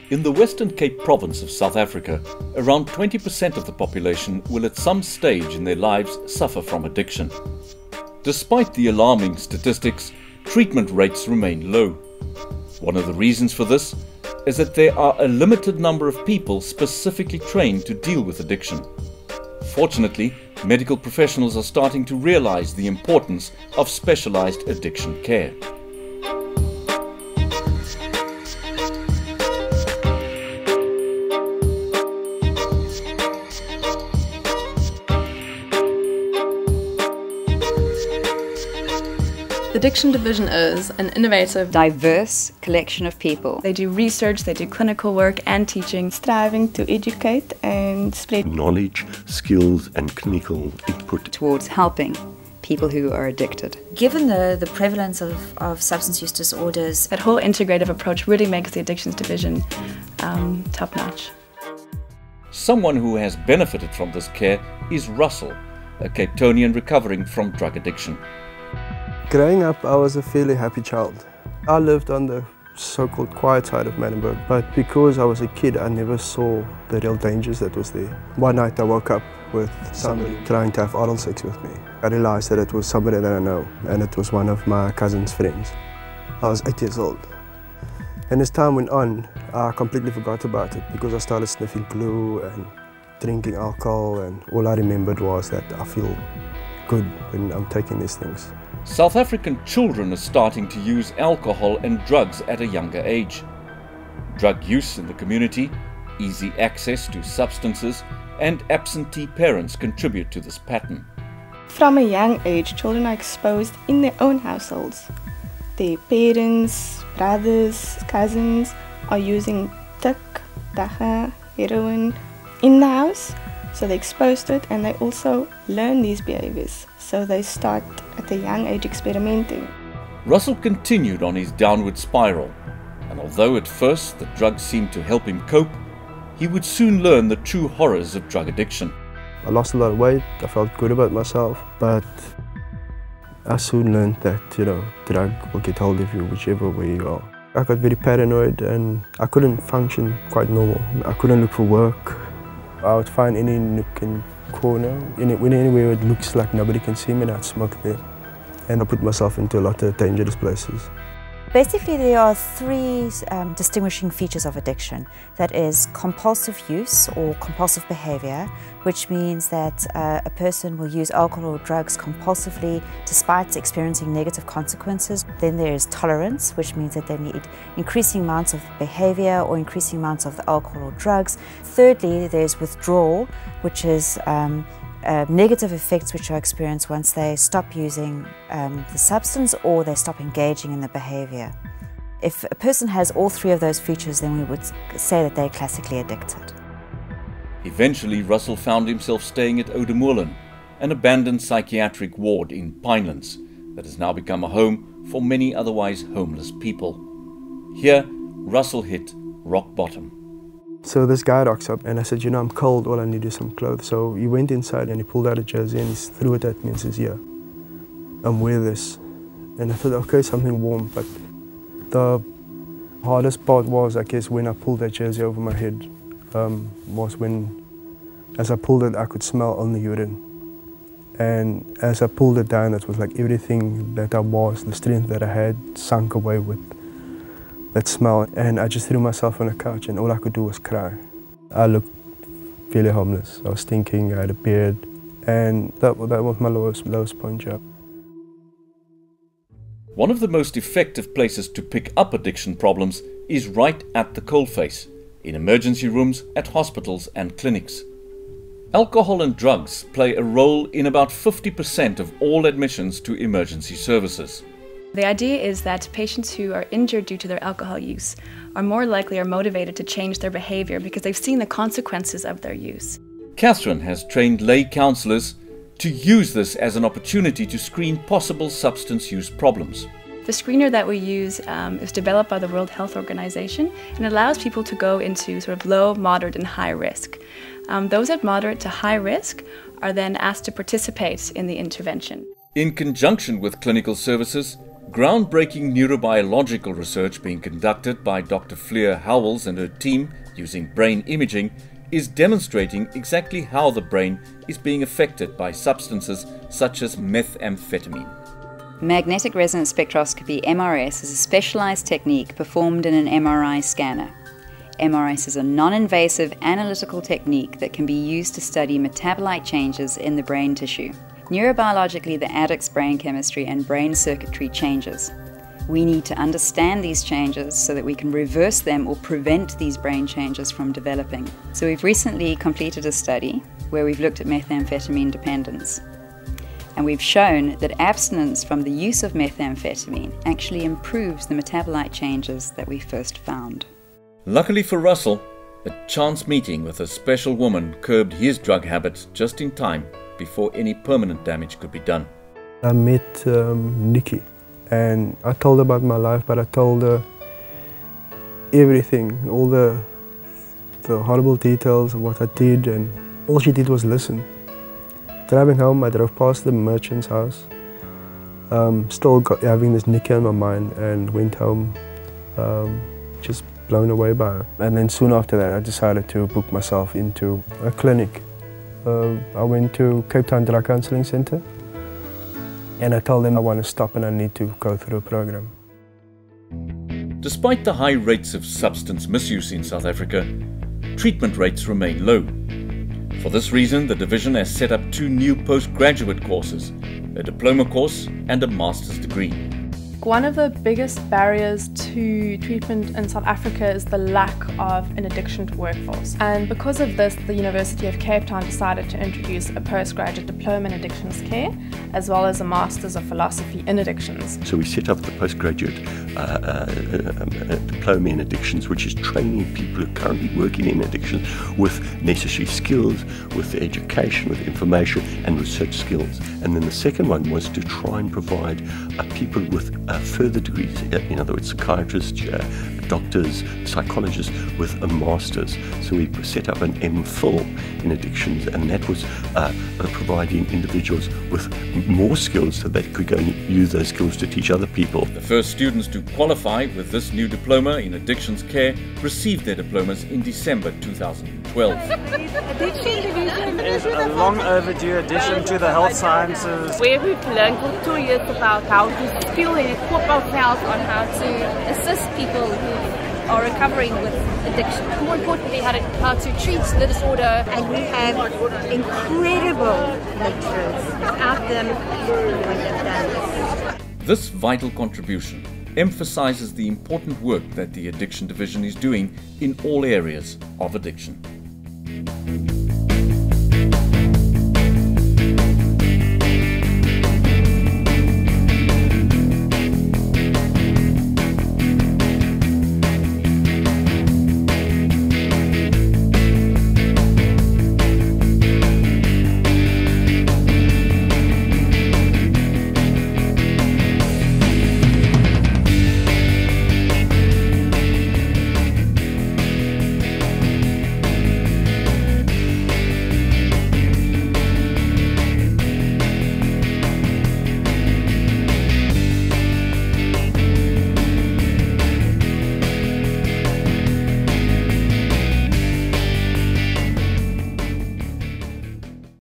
In the Western Cape province of South Africa, around 20% of the population will at some stage in their lives suffer from addiction. Despite the alarming statistics, treatment rates remain low. One of the reasons for this is that there are a limited number of people specifically trained to deal with addiction. Fortunately, medical professionals are starting to realize the importance of specialized addiction care. The Addiction Division is an innovative, diverse collection of people. They do research, they do clinical work and teaching, striving to educate and spread knowledge, skills and clinical input towards helping people who are addicted. Given the prevalence of substance use disorders, that whole integrative approach really makes the Addictions Division top-notch. Someone who has benefited from this care is Russell, a Cape Townian recovering from drug addiction. Growing up, I was a fairly happy child. I lived on the so-called quiet side of Manenberg, but because I was a kid, I never saw the real dangers that was there. One night I woke up with somebody trying to have oral sex with me. I realized that it was somebody that I know, and it was one of my cousin's friends. I was 8 years old. And as time went on, I completely forgot about it because I started sniffing glue and drinking alcohol, and all I remembered was that I feel good when I'm taking these things. South African children are starting to use alcohol and drugs at a younger age. Drug use in the community, easy access to substances, and absentee parents contribute to this pattern. From a young age, children are exposed in their own households. Their parents, brothers, cousins are using tik, dagga, heroin in the house. So they're exposed to it and they also learn these behaviors. So they start at a young age experimenting. Russell continued on his downward spiral, and although at first the drugs seemed to help him cope, he would soon learn the true horrors of drug addiction. I lost a lot of weight, I felt good about myself, but I soon learned that, drug will get hold of you whichever way you are. I got very paranoid and I couldn't function quite normal. I couldn't look for work. I would find any nook and corner, anywhere it looks like nobody can see me, and I'd smoke there. And I put myself into a lot of dangerous places. basically there are three distinguishing features of addiction. That is compulsive use or compulsive behavior, which means that a person will use alcohol or drugs compulsively despite experiencing negative consequences. Then there is tolerance, which means that they need increasing amounts of behavior or increasing amounts of the alcohol or drugs. Thirdly, there's withdrawal, which is negative effects which are experienced once they stop using the substance or they stop engaging in the behavior. If a person has all three of those features, then we would say that they're classically addicted. Eventually, Russell found himself staying at Oudtshoorn, an abandoned psychiatric ward in Pinelands that has now become a home for many otherwise homeless people. Here, Russell hit rock bottom. So this guy rocks up and I said, I'm cold, all I need is some clothes. So he went inside and he pulled out a jersey and he threw it at me and says, yeah, wear this. And I thought, okay, something warm, but the hardest part was, I guess, when I pulled that jersey over my head, was when, as I pulled it, I could smell only urine. And as I pulled it down, it was like everything that I was, the strength that I had, sunk away with that smell. And I just threw myself on the couch and all I could do was cry. I looked fairly homeless. I was stinking, I had a beard, and that was my lowest point job. One of the most effective places to pick up addiction problems is right at the coalface, in emergency rooms, at hospitals and clinics. Alcohol and drugs play a role in about 50% of all admissions to emergency services. The idea is that patients who are injured due to their alcohol use are more likely or motivated to change their behavior because they've seen the consequences of their use. Catherine has trained lay counsellors to use this as an opportunity to screen possible substance use problems. The screener that we use is developed by the World Health Organization and allows people to go into sort of low, moderate and high risk. Those at moderate to high risk are then asked to participate in the intervention. In conjunction with clinical services, Groundbreaking neurobiological research being conducted by Dr. Fleur Howells and her team using brain imaging is demonstrating exactly how the brain is being affected by substances such as methamphetamine. Magnetic resonance spectroscopy, MRS, is a specialised technique performed in an MRI scanner. MRS is a non-invasive analytical technique that can be used to study metabolite changes in the brain tissue. Neurobiologically, the addict's brain chemistry and brain circuitry changes. We need to understand these changes so that we can reverse them or prevent these brain changes from developing. So we've recently completed a study where we've looked at methamphetamine dependence. And we've shown that abstinence from the use of methamphetamine actually improves the metabolite changes that we first found. Luckily for Russell, a chance meeting with a special woman curbed his drug habits just in time before any permanent damage could be done. I met Nikki and I told her about my life, but I told her everything, all the horrible details of what I did, and all she did was listen. Driving home, I drove past the merchant's house, still having this Nikki on my mind, and went home just blown away by her. And then soon after that, I decided to book myself into a clinic. I went to Cape Town Drug Counselling Centre, and I told them I want to stop and I need to go through a program. Despite the high rates of substance misuse in South Africa, treatment rates remain low. For this reason, the division has set up 2 new postgraduate courses, a diploma course and a master's degree. One of the biggest barriers to treatment in South Africa is the lack of an addiction workforce. And because of this, the University of Cape Town decided to introduce a postgraduate diploma in addictions care, as well as a Masters of Philosophy in Addictions. So we set up the postgraduate diploma in addictions, which is training people who are currently working in addictions with necessary skills, with education, with information and research skills. And then the second one was to try and provide people with further degrees, in other words, psychiatrists, doctors, psychologists with a master's. So we set up an MPhil in addictions, and that was providing individuals with more skills so they could go and use those skills to teach other people. The first students to qualify with this new diploma in addictions care received their diplomas in December 2012. Addiction division is a long overdue addition to the health sciences, where we've learned for 2 years about how to skill and equip ourselves on how to assist people who are recovering with addiction. More importantly, how to treat the disorder. And we have incredible lecturers. Without them, we wouldn't have done this. This vital contribution emphasizes the important work that the Addiction Division is doing in all areas of addiction.